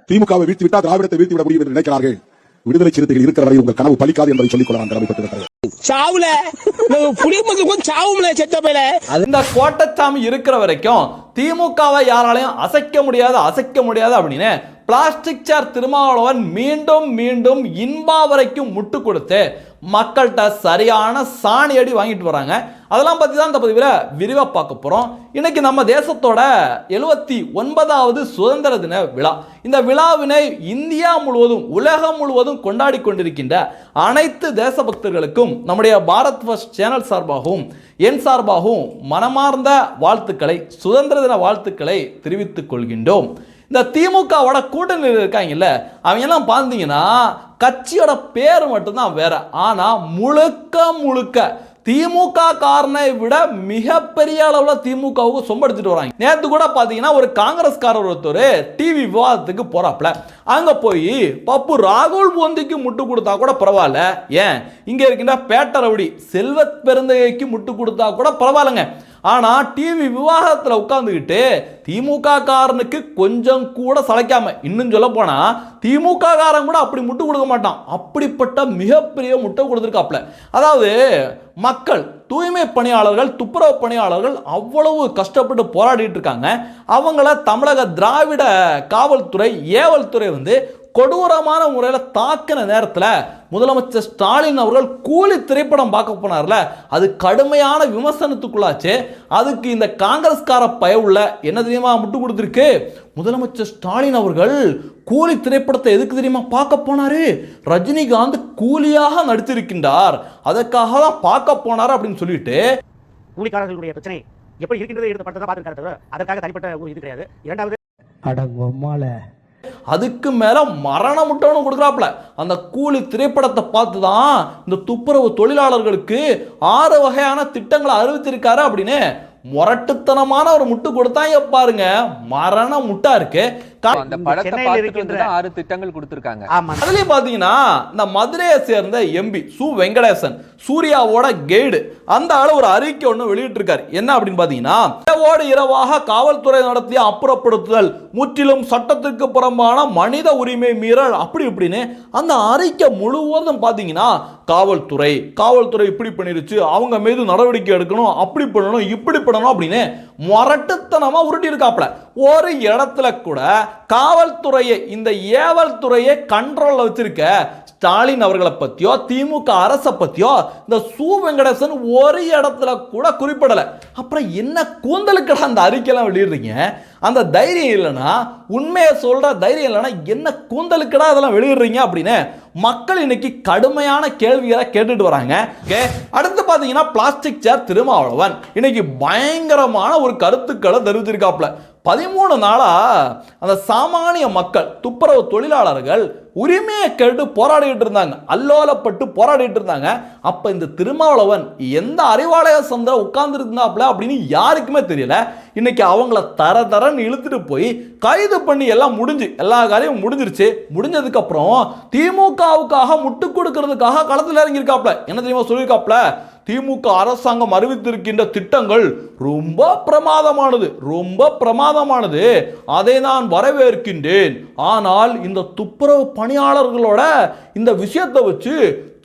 திமுகவை வீழ்த்தி விட்டா திராவிடத்தை வீழ்த்தி விட முடியும் என்று நினைக்கிறார்கள். விடுதலை சிறுத்தைகள் இருக்கிற வரை உங்கள் கனவு பலிக்காது என்பதை சொல்லிக் கொள்ள நான் கடமைப்பட்டிருக்கிறேன். இந்த கோட்டச்சாமி இருக்கிற வரைக்கும் திமுகவை யாராலையும் அசைக்க முடியாது அப்படின்னு பிளாஸ்டிக் சேர் திருமாவளவன் மீண்டும் மீண்டும் இன்பா வரைக்கும் முட்டு கொடுத்து மக்கள்கிட்ட சரியான சாணி அடி வாங்கிட்டு வராங்க. அதெல்லாம் பற்றி தான் இந்த பதிவில் விரிவாக பார்க்க போகிறோம். இன்னைக்கு நம்ம தேசத்தோட 79வது சுதந்திர தின விழா. இந்த விழாவினை இந்தியா முழுவதும் உலகம் முழுவதும் கொண்டாடி கொண்டிருக்கின்ற அனைத்து தேசபக்தர்களுக்கும் நம்முடைய பாரத் ஃபர்ஸ்ட் சேனல் சார்பாகவும் என் சார்பாகவும் மனமார்ந்த வாழ்த்துக்களை, சுதந்திர தின வாழ்த்துக்களை தெரிவித்துக் கொள்கின்றோம். இந்த திமுகவோட கூட்டணியில் இருக்காங்கல்ல, அவங்க எல்லாம் பார்த்தீங்கன்னா கட்சியோட பேர் மட்டும்தான் வேற, ஆனா முழுக்க திமுக காரனை விட மிகப்பெரிய அளவில் திமுகவுக்கு சொம்படுத்திட்டு வராங்க. நேற்று கூட பார்த்தீங்கன்னா ஒரு காங்கிரஸ்காரர் ஒருத்தர் டிவி விவாதத்துக்கு போறாப்ல, அங்க போய் பப்பு ராகுல் காந்திக்கு முட்டு கொடுத்தா கூட பரவாயில்ல, ஏன் இங்க இருக்கின்ற பேட்டரவுடி செல்வத் பெருந்தகைக்கு முட்டு கொடுத்தா கூட பரவாயில்லைங்க, ஆனா டிவி விவாதத்தில் உட்கார்ந்துக்கிட்டு திமுக காரனுக்கு கொஞ்சம் கூட சளைக்காம, இன்னும் சொல்ல போனா திமுக காரன் கூட அப்படி முட்டு கொடுக்க மாட்டான், அப்படிப்பட்ட மிகப்பெரிய முட்டை கொடுத்துருக்காப்ல. அதாவது மக்கள், தூய்மை பணியாளர்கள், துப்புரவு பணியாளர்கள் அவ்வளவு கஷ்டப்பட்டு போராடிட்டு இருக்காங்க. அவங்கள தமிழக திராவிட காவல்துறை, ஏவல் துறை கொடூரமான முறையில் தாக்கின நேரத்தில் முதலமைச்சர் ஸ்டாலின் அவர்கள் கூலி திரைப்படம் பார்க்க போனார்ல, அது கடுமையான விமர்சனத்துக்குள்ளாச்சு. அதுக்கு இந்த காங்கிரஸ்கார பயவுள்ள என்ன தெரியுமா முட்டு கொடுத்துருக்கு, முதலமைச்சர் ஸ்டாலின் அவர்கள் கூலி திரைப்படத்தை எதுக்கு தெரியுமா பார்க்க போனாரு, ரஜினிகாந்த் கூலியாக நடித்திருக்கின்றார், அதற்காக தான் பார்க்க போனார் அப்படின்னு சொல்லிட்டு கூலிக்காரர்களுடைய பிரச்சனை எப்படி இருக்கின்றது எடுத்து பார்த்துருக்காரு, அதற்காக தனிப்பட்ட இது கிடையாது. இரண்டாவது அடங்கொம்மால அதுக்கு மேல மரண முட்டை கொடுக்குறாப்ல. அந்த கூலி திரைப்படத்தை பார்த்து தான் இந்த துப்புரவு தொழிலாளர்களுக்கு 6 வகையான திட்டங்களை அறிவித்திருக்காரு அப்படின்னு முரட்டுத்தனமான ஒரு முட்டு கொடுத்தாங்க பாருங்க, மரண முட்டா இருக்கு. அதுலயும் பாத்தீங்கன்னா இந்த மதுரையை சேர்ந்த எம்பி சு வெங்கடேசன், சூர்யாவோட கைடு, அந்த ஆளு ஒரு அறிக்கை ஒண்ணு வெளியிட்டு இருக்காரு. என்ன அப்படின்னு பாத்தீங்கன்னா, இரவோடு இரவாக காவல்துறை நடத்திய அப்புறப்படுத்துதல் முற்றிலும் சட்டத்திற்கு புறம்பான மனித உரிமை மீறல் அப்படி இப்படின்னு அந்த அறிக்கை முழுவதும் பாத்தீங்கன்னா காவல்துறை இப்படி பண்ணிருச்சு, அவங்க மீது நடவடிக்கை எடுக்கணும், அப்படி பண்ணணும், இப்படி பண்ணணும் அப்படின்னு முரட்டுத்தனமா உருட்டி இருக்காப்ல. ஒரு இடத்துல கூட காவல்துறையை, இந்த ஏவல் துறையை கண்ட்ரோல்ல வச்சிருக்க ஸ்டாலின் அவர்களை பத்தியோ திமுக அரசை பத்தியோ இந்த சு வெங்கடேசன் ஒரு இடத்துல கூட குறிப்பிடல. அப்புறம் என்ன கூந்தலுக்கடா அந்த அறிக்கையெல்லாம் வெளியிடுறீங்க? அந்த தைரியம் இல்லைன்னா, உண்மையை சொல்ற தைரியம் இல்லைன்னா என்ன கூந்தலுக்கடா அதெல்லாம் வெளியிடுறீங்க அப்படின்னு மக்கள் இன்னைக்கு கடுமையான கேள்விகளை கேட்டுட்டு வராங்க. அடுத்து பாத்தீங்கன்னா பிளாஸ்டிக் சேர் திருமாவளவன் இன்னைக்கு பயங்கரமான ஒரு கருத்துக்களை தெரிவிச்சிருக்காப்ல. 13 நாளா அந்த சாமானிய மக்கள், துப்புரவு தொழிலாளர்கள் உரிமையை கேட்டு போராடிட்டு இருந்தாங்க, அல்லோலப்பட்டு போராடிட்டு இருந்தாங்க. அப்ப இந்த திருமாவளவன் எந்த அறிவாலய சந்திர உட்கார்ந்து இருந்தாப்ல அப்படின்னு யாருக்குமே தெரியல. இன்னைக்கு அவங்கள தரன்னு இழுத்துட்டு போய் கைது பண்ணி எல்லாம் முடிஞ்சு, எல்லா காரியம் முடிஞ்சிருச்சு. முடிஞ்சதுக்கு அப்புறம் திமுகவுக்காக முட்டு கொடுக்கிறதுக்காக களத்தில் இறங்கியிருக்காப்ல. என்ன தெரியுமா சொல்லியிருக்காப்ல, திமுக அரசாங்கம் அறிவித்திருக்கின்ற திட்டங்கள் ரொம்ப பிரமாதமானது, அதை நான் வரவேற்கின்றேன். ஆனால் இந்த துப்புரவு பணியாளர்களோட இந்த விஷயத்தை வச்சு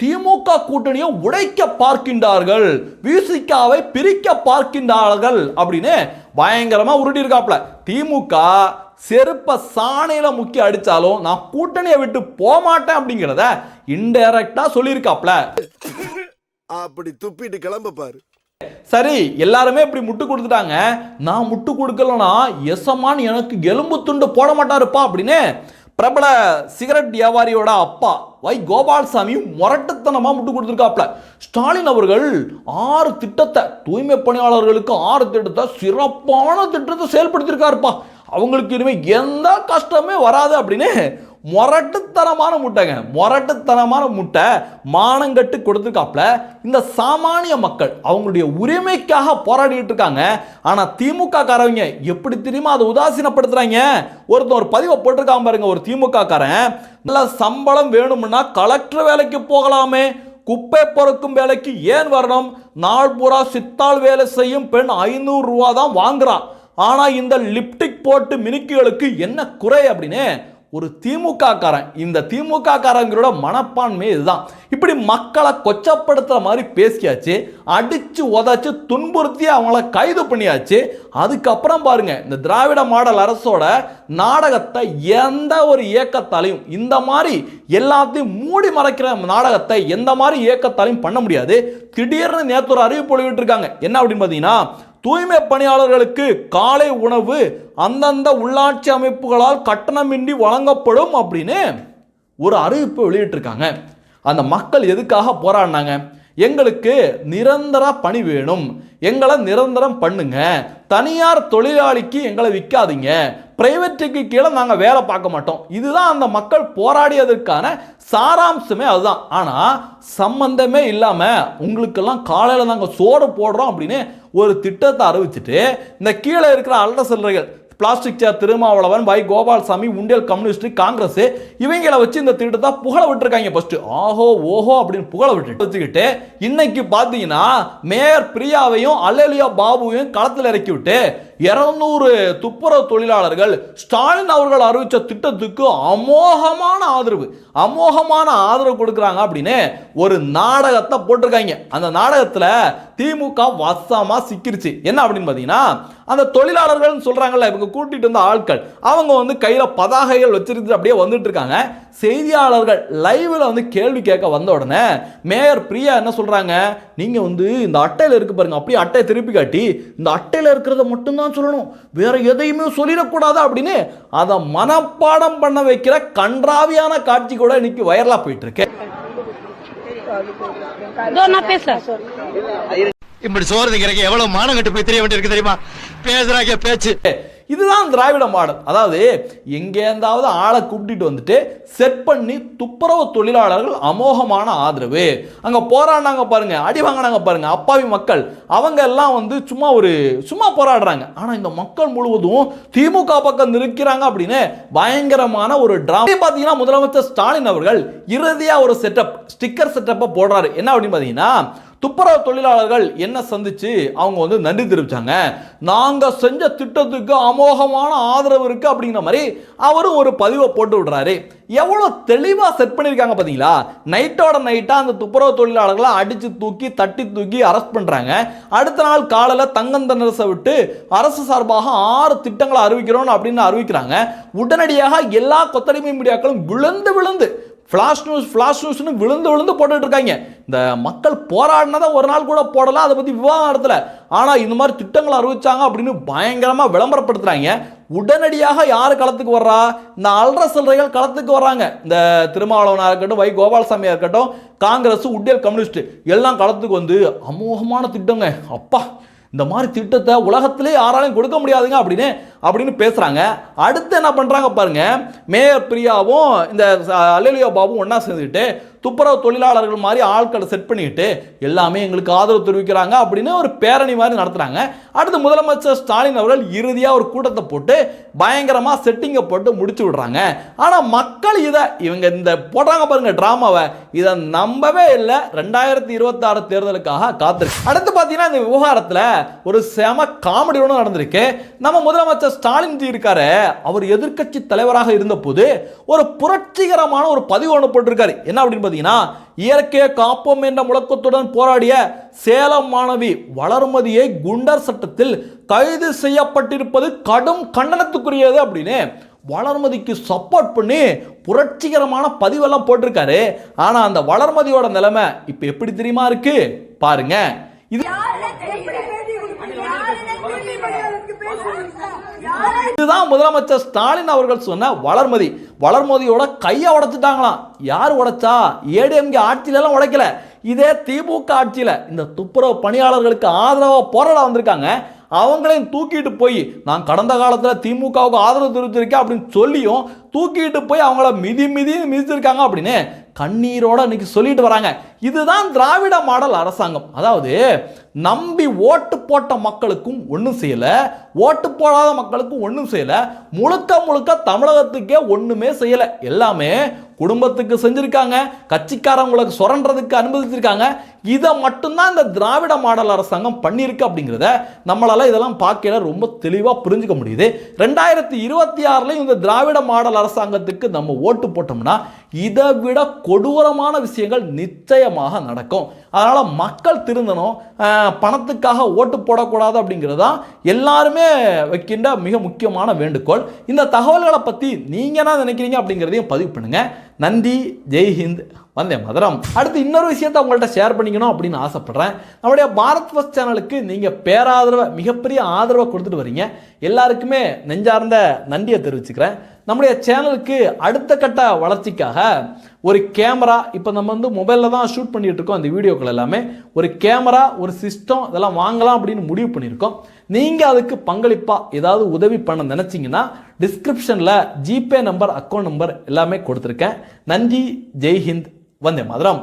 திமுக கூட்டணியை உடைக்க பார்க்கின்றார்கள், விசிகாவை பிரிக்க பார்க்கின்றார்கள் அப்படின்னு பயங்கரமா உருட்டி இருக்காப்ல. திமுக செருப்ப சாணையில முக்கி அடிச்சாலும் நான் கூட்டணியை விட்டு போக மாட்டேன் அப்படிங்கிறத இன்டைரக்டா சொல்லியிருக்காப்ல. அப்படி துப்பிட்டு கிளம்ப பாரு. சரி, எல்லாருமே இப்படி முட்டு கொடுத்துட்டாங்க, நான் முட்டு கொடுக்கலனா எசமான் எனக்கு எலும்பு துண்டு போட மாட்டாருப்பா அப்படின்னு பிரபல சிகரெட் வியாபாரியோட அப்பா வை கோபால்சாமி முரட்டுத்தனமா முட்டு கொடுத்துருக்காப்ல. ஸ்டாலின் அவர்கள் 6 திட்டத்தை, தூய்மை பணியாளர்களுக்கு 6 திட்டத்தை, சிறப்பான திட்டத்தை செயல்படுத்திருக்காருப்பா, அவங்களுக்கு இனிமே எந்த கஷ்டமே வராது அப்படின்னு முரட்டுத்தனமான முட்டை மானங்கட்டு கொடுத்துருக்காப்ல. இந்த சாமானிய மக்கள் அவங்களுடைய உரிமைக்காக போராடிட்டு இருக்காங்க. ஆனா திமுக காரவங்க எப்படி தெரியுமா அதை உதாசீனப்படுத்துறாங்க. ஒரு பதிவை போட்டிருக்காம பாருங்க, ஒரு திமுக காரன், நல்ல சம்பளம் வேணும்னா கலெக்டர் வேலைக்கு போகலாமே, குப்பை பொறுக்கும் வேலைக்கு ஏன் வரணும், நாள் பூரா சித்தாள் வேலை செய்யும் பெண் 500 ரூபா தான் வாங்குறான், ஆனா இந்த லிப்டிக் போட்டு மினுக்கிகளுக்கு என்ன குறை அப்படின்னு ஒரு திமுக காரன், இந்த திமுக காரங்களோட மனப்பான்மை இதுதான். இப்படி மக்களை கொச்சப்படுத்துற மாதிரி பேசியாச்சு, அடிச்சு உதச்சு துன்புறுத்தி அவங்கள கைது பண்ணியாச்சு. அதுக்கப்புறம் பாருங்க, இந்த திராவிட மாடல் அரசோட நாடகத்தை எந்த ஒரு இயக்கத்தாலையும், இந்த மாதிரி எல்லாத்தையும் மூடி மறைக்கிற நாடகத்தை எந்த மாதிரி இயக்கத்தாலையும் பண்ண முடியாது. திடீர்னு நேற்று ஒரு அறிவிப்பு வெளியிட்டு இருக்காங்க. என்ன அப்படின்னு பார்த்தீங்கன்னா, தூய்மை பணியாளர்களுக்கு காலை உணவு அந்தந்த உள்ளாட்சி அமைப்புகளால் கட்டணமின்றி வழங்கப்படும் அப்படின்னு ஒரு அறிவிப்பு வெளியிட்டிருக்காங்க. அந்த மக்கள் எதுக்காக போராடினாங்க? எங்களுக்கு நிரந்தர பணி வேணும், எங்களை நிரந்தரம் பண்ணுங்க, தனியார் தொழிலாளிக்கு எங்களை விற்காதீங்க, பிரைவேட்டுக்கு கீழே நாங்கள் வேலை பார்க்க மாட்டோம். இதுதான் அந்த மக்கள் போராடியதற்கான சாராம்சமே அதுதான். ஆனால் சம்பந்தமே இல்லாமல் உங்களுக்கெல்லாம் காலையில் நாங்கள் சோறு போடுறோம் அப்படின்னு ஒரு திட்டத்தை அறிவிச்சுட்டு இந்த கீழே இருக்கிற அல்ற சில்லறைகள், பிளாஸ்டிக் சேர் திருமாவளவன், வை கோபால்சாமி, உண்டியல் கம்யூனிஸ்ட், காங்கிரஸ் இவங்களை வச்சு இந்த திட்டத்தை புகழ விட்டுருக்காங்க. ஃபர்ஸ்ட் ஆஹோ ஓஹோ அப்படின்னு புகழ விட்டு வச்சுக்கிட்டு இன்னைக்கு பார்த்தீங்கன்னா மேயர் பிரியாவையும் அல்லேலியா பாபுவையும் களத்தில் இறக்கி விட்டு 200 துப்புரவு தொழிலாளர்கள் ஸ்டாலின் அவர்கள் அறிவித்த திட்டத்துக்கு அமோகமான ஆதரவு கொடுக்குறாங்க அப்படின்னு ஒரு நாடகத்தை போட்டிருக்காங்க. அந்த நாடகத்தில் திமுக வசமா சிக்கிருச்சு. என்ன அப்படின்னு பார்த்தீங்கன்னா, அந்த தொழிலாளர்கள் சொல்றாங்கல்ல, இவங்க கூட்டிட்டு வந்த ஆட்கள், அவங்க வந்து கையில பதாகைகள் வச்சிருந்து அப்படியே வந்துட்டு இருக்காங்க. செய்தியாளர்கள் லைவ்ல வந்து கேள்வி கேட்க வந்த உடனே மேயர் பிரியா என்ன சொல்றாங்க, நீங்க வந்து இந்த அட்டையில இருக்கு பாருங்க, அப்படியே அட்டையை திருப்பி காட்டி இந்த அட்டையில இருக்கிறத மட்டும்தான் சொல்லணும், வேற எதையுமே சொல்லிடக்கூடாது அப்படின்னு அதை மனப்பாடம் பண்ண வைக்கிற கன்றாவியான காட்சி கூட இன்னைக்கு வைரலா போயிட்டு இருக்கு. இப்படி சோறு திங்கிறக்கு எவ்வளவு மானம் கட்டு போய் தெரிய வேண்டியிருக்கு தெரியுமா? பேசுறாங்க பேச்சு. இதுதான் திராவிட மாடல். அதாவது எங்கேருந்தாவது ஆளை கூப்பிட்டு வந்துட்டு செட் பண்ணி துப்புரவு தொழிலாளர்கள் அமோகமான ஆதரவு, அங்க போராடினாங்க பாருங்க, அடி வாங்கினாங்க பாருங்க அப்பாவி மக்கள், அவங்க எல்லாம் வந்து சும்மா போராடுறாங்க. ஆனா இந்த மக்கள் முழுவதும் திமுக பக்கம் நிற்கிறாங்க அப்படின்னு பயங்கரமான ஒரு டிராமா. பாத்தீங்கன்னா முதலமைச்சர் ஸ்டாலின் அவர்கள் இறுதியா ஒரு ஸ்டிக்கர் செட்டப்பை போடுறாரு. என்ன அப்படின்னு பாத்தீங்கன்னா, துப்புரவு தொழிலாளர்கள் என்ன சந்திச்சு அவங்க வந்து நன்றி தெரிவிச்சாங்க, நாங்க செஞ்ச திட்டத்துக்கு அமோகமான ஆதரவு இருக்கு அப்படிங்கிற மாதிரி அவரும் ஒரு பதிவை போட்டு விடுறாரு. எவ்வளவு தெளிவா செட் பண்ணிருக்காங்க பாத்தீங்களா? நைட்டோட நைட்டா அந்த துப்புரவு தொழிலாளர்களை அடிச்சு தட்டி தூக்கி அரெஸ்ட் பண்றாங்க. அடுத்த நாள் காலையில தங்கந்தனரசை விட்டு அரசு சார்பாக 6 திட்டங்களை அறிவிக்கிறோம் அப்படின்னு அறிவிக்கிறாங்க. உடனடியாக எல்லா கொத்தடிமை மீடியாக்களும் விழுந்து ஃபிளாஷ் நியூஸ்னு விழுந்து போட்டுட்டு இருக்காங்க. இந்த மக்கள் போராடினதை ஒரு நாள் கூட போடலாம், அதை பற்றி விவாதம் நடத்தல. ஆனால் இந்த மாதிரி திட்டங்களை அறிவிச்சாங்க அப்படின்னு பயங்கரமாக விளம்பரப்படுத்துறாங்க. உடனடியாக யார் களத்துக்கு வர்றா? இந்த அல்ற சில்லறைகள் களத்துக்கு வர்றாங்க. இந்த திருமாவளவனாக இருக்கட்டும், வை கோபால்சாமியாக இருக்கட்டும், காங்கிரஸ், உண்டியல் கம்யூனிஸ்ட் எல்லாம் களத்துக்கு வந்து அமோகமான திட்டங்க, அப்பா இந்த மாதிரி திட்டத்தை உலகத்திலே யாராலையும் கொடுக்க முடியாதுங்க அப்படின்னு பேசுறாங்க. அடுத்து என்ன பண்றாங்க பாருங்க, மேயர் பிரியாவும் இந்த அல்லேலியா பாபுவும் ஒன்னா சேர்ந்துட்டு துப்புரவு தொழிலாளர்கள் மாதிரி ஆட்களை செட் பண்ணிட்டு எல்லாமே எங்களுக்கு ஆதரவு தெரிவிக்கிறாங்க அப்படின்னு ஒரு பேரணி மாதிரி நடத்துறாங்க. அடுத்து முதலமைச்சர் ஸ்டாலின் அவர்கள் இறுதியா ஒரு கூட்டத்தை போட்டு பயங்கரமா செட்டிங்கை போட்டு முடிச்சு விடுறாங்க. ஆனா மக்கள் இவங்க இந்த போட்டாங்க பாருங்க டிராமாவை, இதை நம்பவே இல்லை. 2026 தேர்தலுக்காக காத்திருக்கு. அடுத்து பாத்தீங்கன்னா இந்த விவகாரத்துல ஒரு செம காமெடி ஒன்று நடந்திருக்கு. நம்ம முதலமைச்சர் ஸ்டாலின் ஜி இருக்காரு, அவர் எதிர்க்கட்சி தலைவராக இருந்த போது ஒரு புரட்சிகரமான ஒரு பதிவு ஒன்று போட்டிருக்காரு. என்ன அப்படின்னு பார்த்தீங்கன்னா, இயற்கையை காப்போம் என்ற முழக்கத்துடன் போராடிய சேலம் மாணவி வளர்மதியை குண்டர் சட்டத்தில் கைது செய்யப்பட்டிருப்பது கடும் கண்டனத்துக்குரியது அப்படின்னு வளர்மதிக்கு சப்போர்ட் பண்ணி புரட்சிகரமான பதிவெல்லாம் போட்டிருக்காரு. ஆனா அந்த வளர்மதியோட நிலைமை இப்ப எப்படி தெரியுமா இருக்கு பாருங்க. இதுதான் முதலமைச்சர் ஸ்டாலின் அவர்கள் சொன்ன வளர்மதியோட கையை உடைச்சிட்டாங்களாம். யார் உடைச்சா? ஏடிஎம்கே ஆட்சியில எல்லாம் உடைக்கல, இதே திமுக ஆட்சியில இந்த துப்புரவு பணியாளர்களுக்கு ஆதரவா போராட வந்திருக்காங்க. அவங்களையும் தூக்கிட்டு போய் நான் கடந்த காலத்தில் திமுகவுக்கு ஆதரவு தெரிவிச்சிருக்கேன் அப்படின்னு சொல்லியும் தூக்கிட்டு போய் அவங்கள மிதிச்சிருக்காங்க அப்படின்னு கண்ணீரோட இன்னைக்கு சொல்லிட்டு வராங்க. இதுதான் திராவிட மாடல் அரசாங்கம். அதாவது நம்பி ஓட்டு போட்ட மக்களுக்கும் ஒன்றும் செய்யல, ஓட்டு போடாத மக்களுக்கும் ஒன்றும் செய்யல, முழுக்க முழுக்க தமிழகத்துக்கே ஒண்ணுமே செய்யல. எல்லாமே குடும்பத்துக்கு செஞ்சிருக்காங்க, கட்சிக்காரங்களுக்கு சுரண்டதுக்கு அனுமதிச்சிருக்காங்க. இதை மட்டும்தான் இந்த திராவிட மாடல் அரசாங்கம் பண்ணியிருக்கு அப்படிங்கிறத நம்மளால இதெல்லாம் பார்க்கல ரொம்ப தெளிவா புரிஞ்சுக்க முடியுது. 2026 இந்த திராவிட மாடல் அரசாங்கத்துக்கு நம்ம ஓட்டு போட்டோம்னா இதை விட கொடூரமான விஷயங்கள் நிச்சயமாக நடக்கும். அதனால மக்கள் திருந்தணும், பணத்துக்காக ஓட்டு போடக்கூடாது அப்படிங்கிறது தான் எல்லாருமே வைக்கின்ற மிக முக்கியமான வேண்டுகோள். இந்த தகவல்களை பற்றி நீங்கள் என்ன நினைக்கிறீங்க அப்படிங்கிறதையும் பதிவு பண்ணுங்க. நன்றி, ஜெய்ஹிந்த், வந்தே மதரம். அடுத்து இன்னொரு விஷயத்தை உங்கள்கிட்ட ஷேர் பண்ணிக்கணும் அப்படின்னு ஆசைப்படுறேன். நம்முடைய பாரத் ஃபர்ஸ்ட் சேனலுக்கு நீங்கள் பேராதரவை, மிகப்பெரிய ஆதரவை கொடுத்துட்டு வரீங்க. எல்லாருக்குமே நெஞ்சார்ந்த நன்றியை தெரிவிச்சுக்கிறேன். நம்முடைய சேனலுக்கு அடுத்த கட்ட வளர்ச்சிக்காக ஒரு கேமரா, இப்போ நம்ம மொபைலில் தான் ஷூட் பண்ணிட்டு இருக்கோம் அந்த வீடியோக்கள் எல்லாமே, ஒரு கேமரா, ஒரு சிஸ்டம் இதெல்லாம் வாங்கலாம் அப்படின்னு முடிவு பண்ணியிருக்கோம். நீங்கள் அதுக்கு பங்களிப்பாக ஏதாவது உதவி பண்ண நினச்சிங்கன்னா டிஸ்கிரிப்ஷனில் ஜிபே நம்பர், அக்கௌண்ட் நம்பர் எல்லாமே கொடுத்துருக்கேன். நன்றி, ஜெய்ஹிந்த், வந்தே மதரம்.